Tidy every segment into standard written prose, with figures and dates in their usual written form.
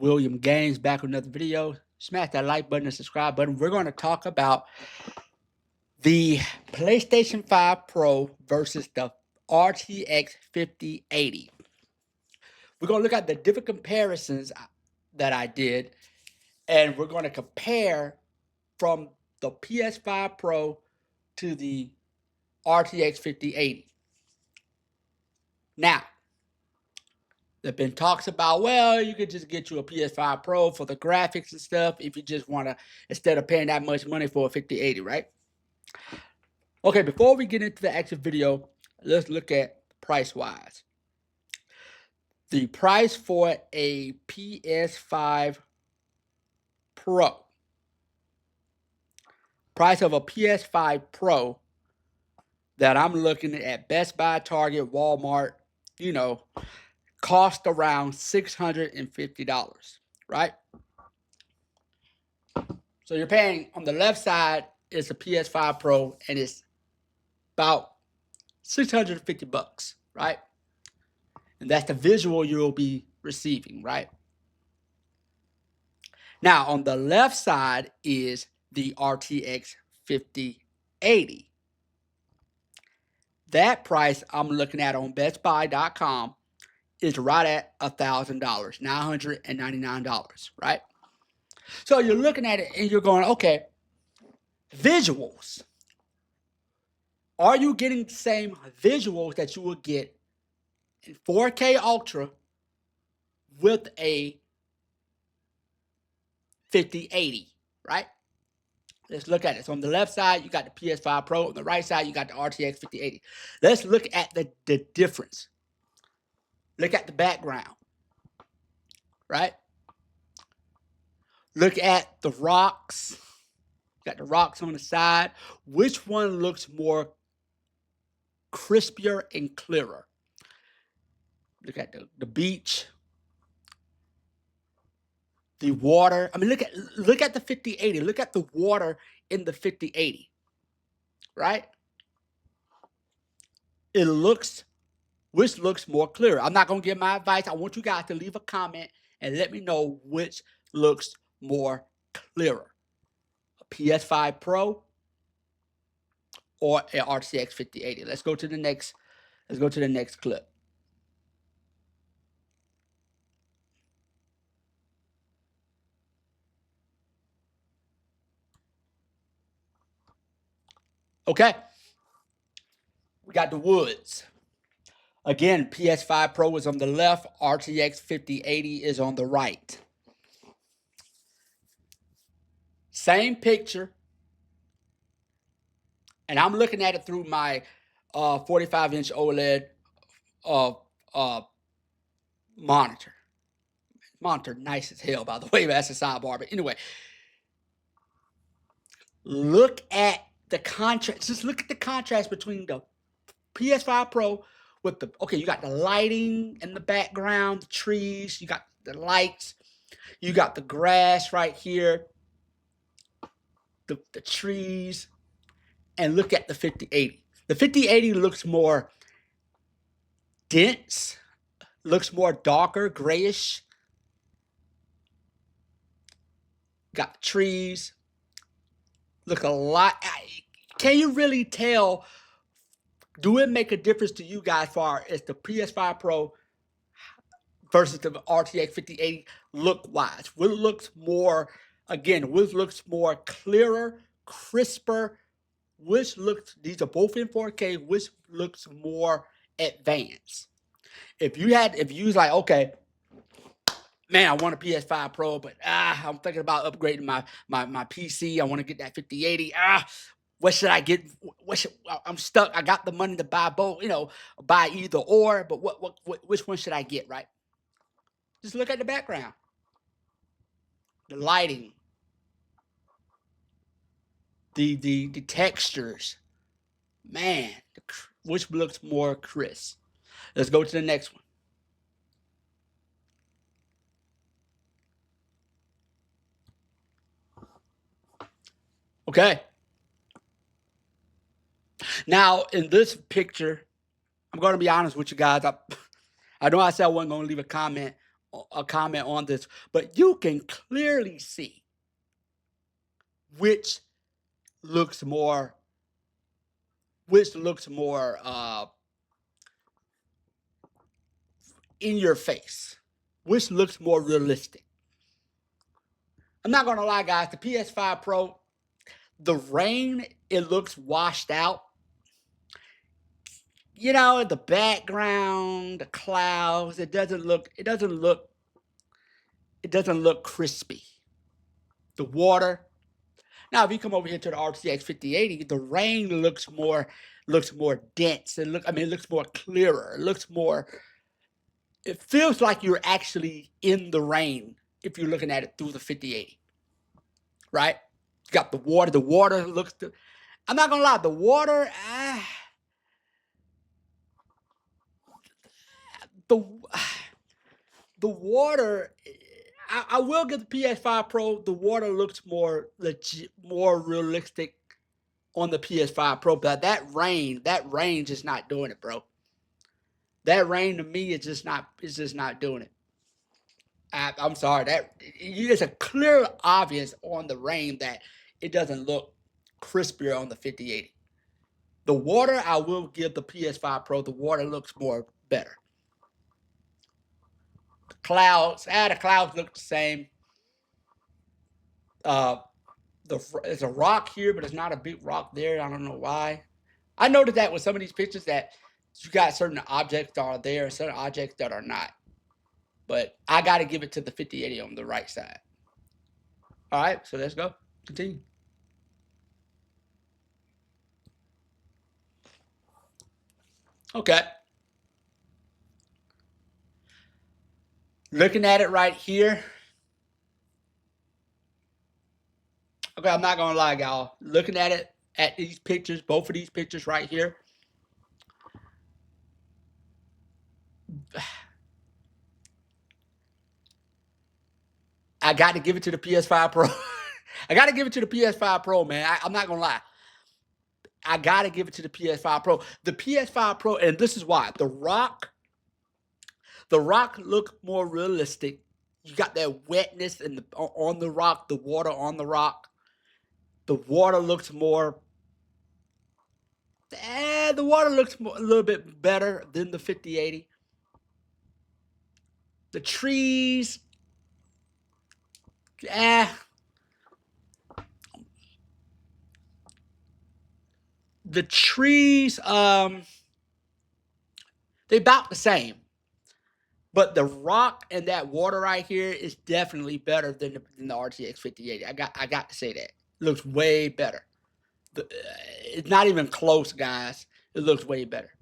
William Gaines back with another video. Smash that like button and subscribe button. We're going to talk about the PlayStation 5 Pro versus the RTX 5080. We're going to look at the different comparisons that I did, and we're going to compare from the PS5 Pro to the RTX 5080. Now, there have been talks about, well, you could just get you a PS5 Pro for the graphics and stuff if you just want to, instead of paying that much money for a 5080, right? Okay, before we get into the actual video, let's look at price-wise. The price for a PS5 Pro, price of a PS5 Pro that I'm looking at Best Buy, Target, Walmart, cost around $650, right? So you're paying, on the left side is a PS5 Pro, and it's about $650, right? And that's the visual you'll be receiving, right? Now, on the left side is the RTX 5080. That price I'm looking at on bestbuy.com is right at $1,000, $999, right? So you're looking at it and you're going, okay, visuals. Are you getting the same visuals that you would get in 4K Ultra with a 5080, right? Let's look at it. So on the left side, you got the PS5 Pro. On the right side, you got the RTX 5080. Let's look at the difference. Look at the background, right? Look at the rocks. Got the rocks on the side. Which one looks more crispier and clearer? Look at the beach, the water. I mean, look at the 5080. Look at the water in the 5080, right? Which looks more clear. I'm not going to give my advice. I want you guys to leave a comment and let me know which looks more clearer. A PS5 Pro or an RTX 5080. Let's go to the next clip. Okay. We got the woods. Again, PS5 Pro is on the left, RTX 5080 is on the right. Same picture. And I'm looking at it through my 45-inch OLED monitor. Monitor nice as hell, by the way. That's a sidebar. But anyway, look at the contrast. Just look at the contrast between the PS5 Pro with the, okay, you got the lighting in the background, the trees, you got the lights, you got the grass right here, the trees, and look at the 5080. The 5080 looks more dense, looks more darker, grayish. Got the trees, look a lot. Can you really tell? Do it make a difference to you guys far as the PS5 Pro versus the RTX 5080 look-wise? What looks more, again, which looks more clearer, crisper? Which looks, these are both in 4K, which looks more advanced? If you was like, okay, man, I want a PS5 Pro, but I'm thinking about upgrading my PC. I want to get that 5080. What should I get? I'm stuck. I got the money to buy both, buy either or, but which one should I get, right? Just look at the background, the lighting, the textures. Man, which looks more crisp? Let's go to the next one. Okay. Now, in this picture, I'm going to be honest with you guys. I know I said I wasn't going to leave a comment a comment on this, but you can clearly see which looks more which looks more in your face, which looks more realistic. I'm not gonna lie, guys. The PS5 Pro, the rain, it looks washed out. You know, the background, the clouds, it doesn't look crispy. The water. Now, if you come over here to the RTX 5080, the rain looks more dense. It looks more clearer. It feels like you're actually in the rain if you're looking at it through the 5080, right? You got the water. The water looks. I'm not gonna lie. The water. The the water. I will give the PS5 Pro. The water looks more legit, more realistic on the PS5 Pro. But that rain just not doing it, bro. That rain to me is just not doing it. I'm sorry. It's a clear obvious on the rain that it doesn't look crispier on the 5080. The water, I will give the PS5 Pro. The water looks more better. The clouds look the same. Uh, there's a rock here, but it's not a big rock there. I don't know why. I noticed that with some of these pictures that you got certain objects that are there and certain objects that are not. But I got to give it to the 5080 on the right side. All right, so let's go. Continue. Okay. Looking at it right here. Okay, I'm not gonna lie, y'all. Looking at it at these pictures, both of these pictures right here. I got to give it to the PS5 Pro. I got to give it to the PS5 Pro, man. I'm not gonna lie. I got to give it to the PS5 Pro. The PS5 Pro, and this is why the Rock look more realistic. You got that wetness on the Rock, the water on the Rock. The water looks more. The water looks a little bit better than the 5080. The trees, eh. The trees, they about the same. But the rock and that water right here is definitely better than the RTX 5080. I got to say that. It looks way better. It's not even close, guys. It looks way better.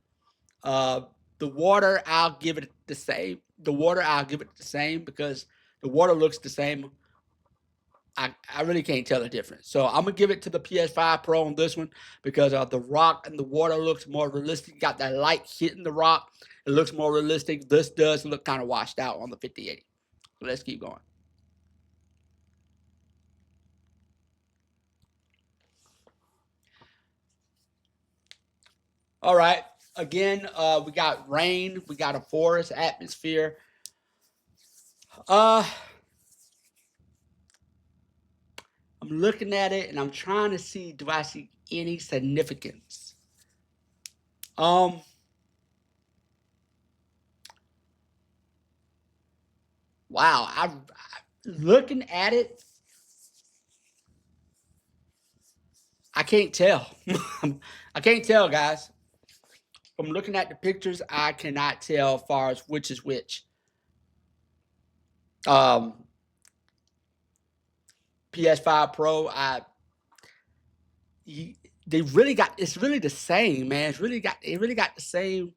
Uh, the water, I'll give it the same. The water, I'll give it the same because the water looks the same. I really can't tell the difference. So I'm gonna give it to the PS5 Pro on this one because the rock and the water looks more realistic. You got that light hitting the rock. It looks more realistic. This does look kind of washed out on the 5080. So let's keep going. All right. Again, we got rain. We got a forest atmosphere. Uh, I'm looking at it and I'm trying to see, do I see any significance? Um, wow. Looking at it, I can't tell. I can't tell, guys. From looking at the pictures, I cannot tell as far as which is which. Um, PS5 Pro, they really got it's really the same, man. It really got the same.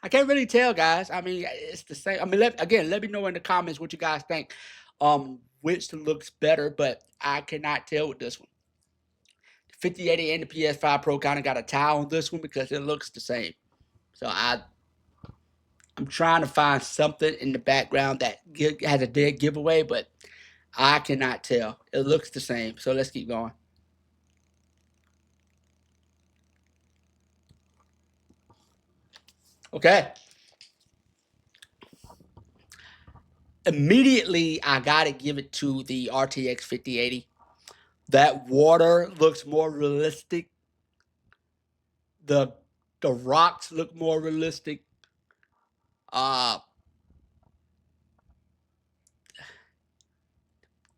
I can't really tell, guys. I mean, it's the same. I mean, let me know in the comments what you guys think. Which looks better, but I cannot tell with this one. 5080 and the PS5 Pro kind of got a tie on this one because it looks the same. So I'm trying to find something in the background that has a dead giveaway, but I cannot tell. It looks the same. So let's keep going. Okay. Immediately, I gotta give it to the RTX 5080. That water looks more realistic. The the rocks look more realistic. Uh,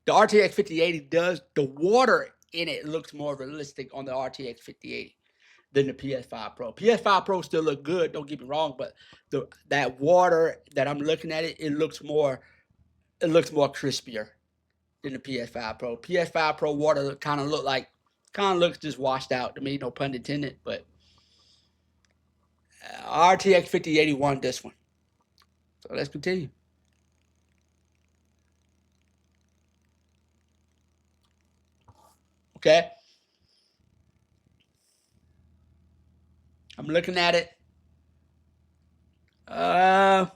the RTX 5080 does, the water in it looks more realistic on the RTX 5080 than the PS5 Pro. PS5 Pro still look good, don't get me wrong, but that water that I'm looking at it looks more crispier than the PS5 Pro. PS5 Pro water kind of looks just washed out to me, no pun intended, but RTX 5080 won this one. So let's continue. Okay. I'm looking at it. Uh,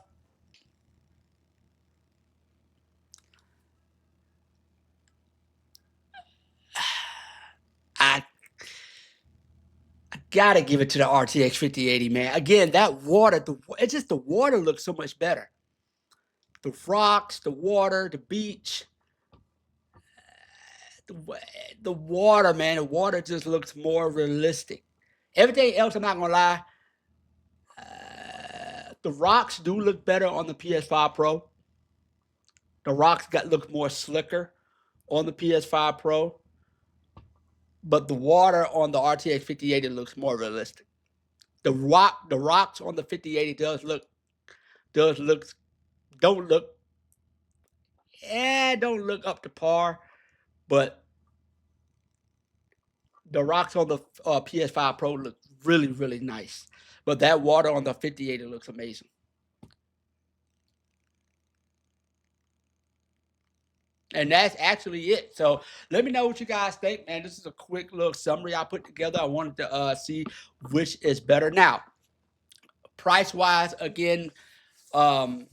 I gotta give it to the RTX 5080, man. Again, that water, it's just the water looks so much better. The rocks, the water, the beach, the, the water, man. The water just looks more realistic. Everything else, I'm not gonna lie. The rocks do look better on the PS5 Pro. The rocks look more slicker on the PS5 Pro, but the water on the RTX 5080 looks more realistic. The rocks on the 5080 does look don't look don't look up to par, but the rocks on the PS5 Pro look really really nice. But that water on the 5080 looks amazing. And that's actually it. So let me know what you guys think, man. This is a quick little summary I put together. I wanted to see which is better. Now, price wise, again, um,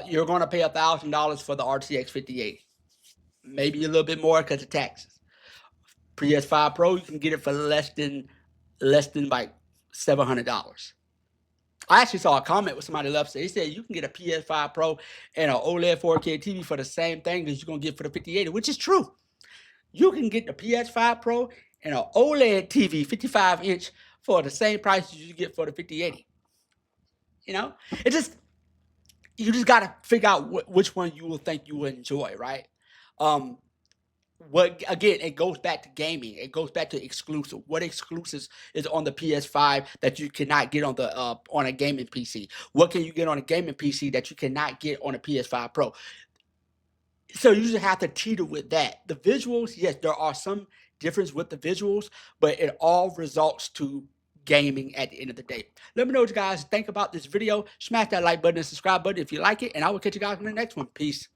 you're going to pay $1,000 for the RTX 5080, maybe a little bit more because of taxes. PS5 Pro, you can get it for less than like $700. I actually saw a comment with somebody left. They said you can get a PS5 Pro and an OLED 4K TV for the same thing as you're gonna get for the 5080, which is true. You can get the PS5 Pro and an OLED TV, 55-inch, for the same price as you get for the 5080. You know, it just you just gotta figure out which one you will think you will enjoy, right? Um, what again? It goes back to gaming. It goes back to exclusive. What exclusives is on the PS5 that you cannot get on a gaming PC? What can you get on a gaming PC that you cannot get on a PS5 Pro? So you just have to teeter with that. The visuals, yes, there are some difference with the visuals, but it all results to gaming at the end of the day. Let me know what you guys think about this video. Smash that like button and subscribe button if you like it, and I will catch you guys in the next one. Peace.